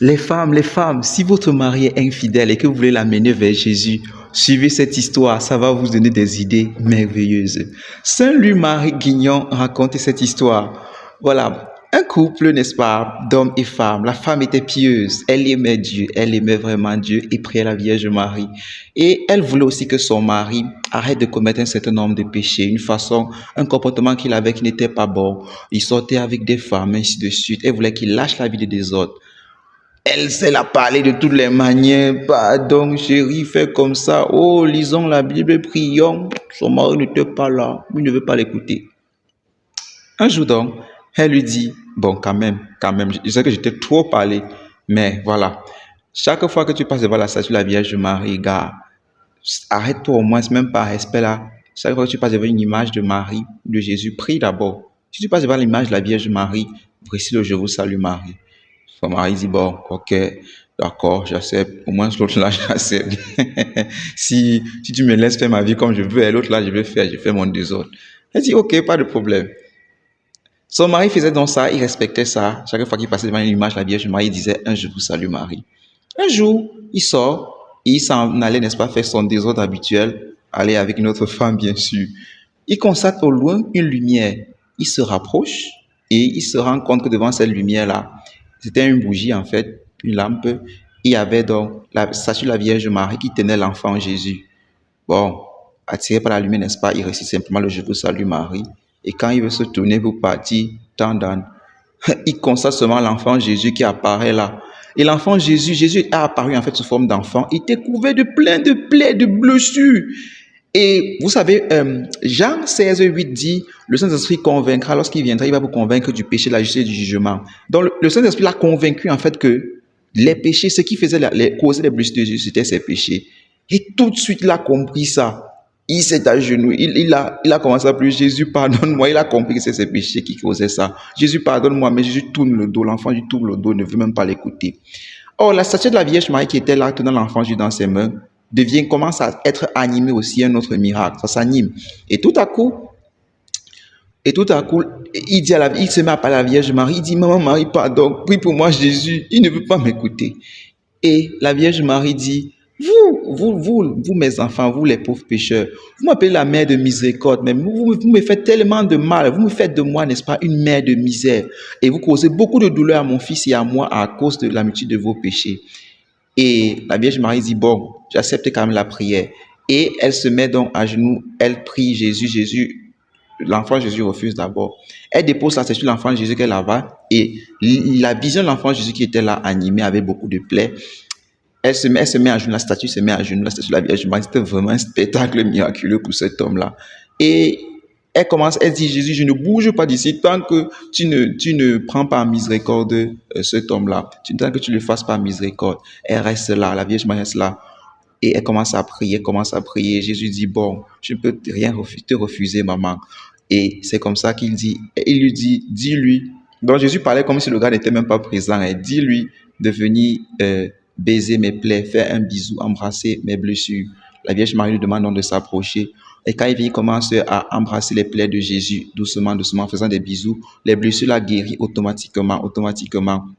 Les femmes, si votre mari est infidèle et que vous voulez l'amener vers Jésus, suivez cette histoire, ça va vous donner des idées merveilleuses. Saint Louis-Marie Guignon raconte cette histoire. Voilà, un couple, n'est-ce pas, d'hommes et femmes. La femme était pieuse, elle aimait Dieu, elle aimait vraiment Dieu et priait la Vierge Marie. Et elle voulait aussi que son mari arrête de commettre un certain nombre de péchés, une façon, un comportement qu'il avait qui n'était pas bon. Il sortait avec des femmes, ainsi de suite. Elle voulait qu'il lâche la vie des autres. Elle a parlé de toutes les manières. Pardon, chérie, fais comme ça. Oh, lisons la Bible, prions. Son mari n'était pas là. Il ne veut pas l'écouter. Un jour donc, elle lui dit, bon, quand même, je sais que j'étais trop parlé, mais voilà. Chaque fois que tu passes devant la statue de la Vierge Marie, gars, arrête-toi au moins, même par respect là. Chaque fois que tu passes devant une image de Marie, de Jésus, prie d'abord. Si tu passes devant l'image de la Vierge Marie, voici le Je vous salue Marie. Son mari dit, bon, ok, d'accord, j'accepte. Au moins, l'autre là, j'accepte. si tu me laisses faire ma vie comme je veux, et l'autre là, je fais mon désordre. Elle dit, ok, pas de problème. Son mari faisait donc ça, il respectait ça. Chaque fois qu'il passait devant une image de la Vierge Marie, il disait, un je vous salue Marie. Un jour, il sort, et il s'en allait, n'est-ce pas, faire son désordre habituel, aller avec une autre femme, bien sûr. Il constate au loin une lumière. Il se rapproche et il se rend compte que devant cette lumière-là, c'était une bougie en fait, une lampe. Il y avait donc la statue de la Vierge Marie qui tenait l'enfant Jésus. Bon, attiré par la lumière, n'est-ce pas, il récite simplement le Je vous salue Marie. Et quand il veut se tourner pour partir, il constate seulement l'enfant Jésus qui apparaît là. Et l'enfant Jésus a apparu en fait sous forme d'enfant. Il était couvert de plein de plaies, de blessures. Et vous savez, Jean 16:8 dit, le Saint-Esprit convaincra, lorsqu'il viendra, il va vous convaincre du péché, de la justice et du jugement. Donc le Saint-Esprit l'a convaincu en fait que les péchés, ce qui faisait causer les blessures de Jésus, c'était ses péchés. Et tout de suite, il a compris ça. Il s'est agenouillé, il a commencé à prier, Jésus pardonne-moi, il a compris que c'est ses péchés qui causaient ça. Jésus pardonne-moi, mais Jésus tourne le dos, l'enfant lui tourne le dos, ne veut même pas l'écouter. Or, la statue de la Vierge Marie qui était là, tenant l'enfant Jésus dans ses mains, commence à être animée aussi, un autre miracle, ça s'anime. Et tout à coup, il se met à parler à la Vierge Marie, il dit, Maman Marie, pardon, prie pour moi Jésus, il ne veut pas m'écouter. Et la Vierge Marie dit, vous, mes enfants, vous les pauvres pécheurs, vous m'appelez la mère de miséricorde, mais vous me faites tellement de mal, vous me faites de moi, n'est-ce pas, une mère de misère, et vous causez beaucoup de douleur à mon fils et à moi à cause de la multitude de vos péchés. Et la Vierge Marie dit, bon, j'accepte quand même la prière. Et elle se met donc à genoux, elle prie Jésus, l'enfant Jésus refuse d'abord. Elle dépose la statue de l'enfant Jésus qu'elle avait, et la vision de l'enfant Jésus qui était là, animé avec beaucoup de plaies, elle se met à genoux, la statue se met à genoux, la statue de la Vierge Marie. C'était vraiment un spectacle miraculeux pour cet homme-là. Et elle dit, Jésus, je ne bouge pas d'ici tant que tu ne prends pas en miséricorde cet homme-là. Tant que tu ne le fasses pas en miséricorde. Elle reste là, la Vierge Marie reste là. Et elle commence à prier. Jésus dit, bon, je ne peux rien te refuser, maman. Et c'est comme ça qu'il dit, il lui dit, dis-lui. Donc Jésus parlait comme si le gars n'était même pas présent. Et dis-lui de venir baiser mes plaies, faire un bisou, embrasser mes blessures. La Vierge Marie lui demande donc de s'approcher. Et quand il vient, il commence à embrasser les plaies de Jésus, doucement, en faisant des bisous. Les blessures la guérissent automatiquement.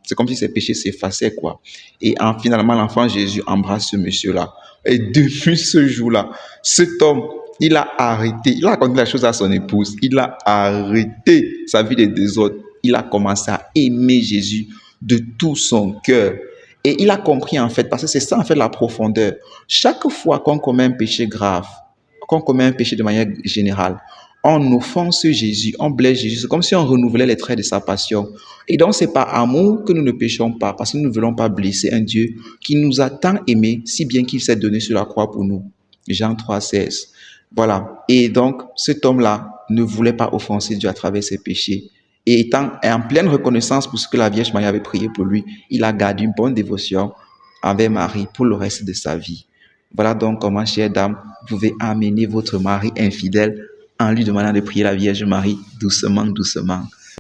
C'est comme si ses péchés s'effaçaient, quoi. Et finalement, l'enfant Jésus embrasse ce monsieur-là. Et depuis ce jour-là, cet homme, il a raconté la chose à son épouse. Il a arrêté sa vie de désordre. Il a commencé à aimer Jésus de tout son cœur. Et il a compris en fait, parce que c'est ça en fait la profondeur. Chaque fois qu'on commet un péché grave, qu'on commet un péché de manière générale, on offense Jésus, on blesse Jésus. C'est comme si on renouvelait les traits de sa passion. Et donc, c'est par amour que nous ne péchons pas, parce que nous ne voulons pas blesser un Dieu qui nous a tant aimés, si bien qu'il s'est donné sur la croix pour nous. Jean 3,16. Voilà. Et donc, cet homme-là ne voulait pas offenser Dieu à travers ses péchés. Et étant en pleine reconnaissance pour ce que la Vierge Marie avait prié pour lui, il a gardé une bonne dévotion envers Marie pour le reste de sa vie. Voilà donc comment, chère dame, vous pouvez amener votre mari infidèle en lui demandant de prier la Vierge Marie doucement.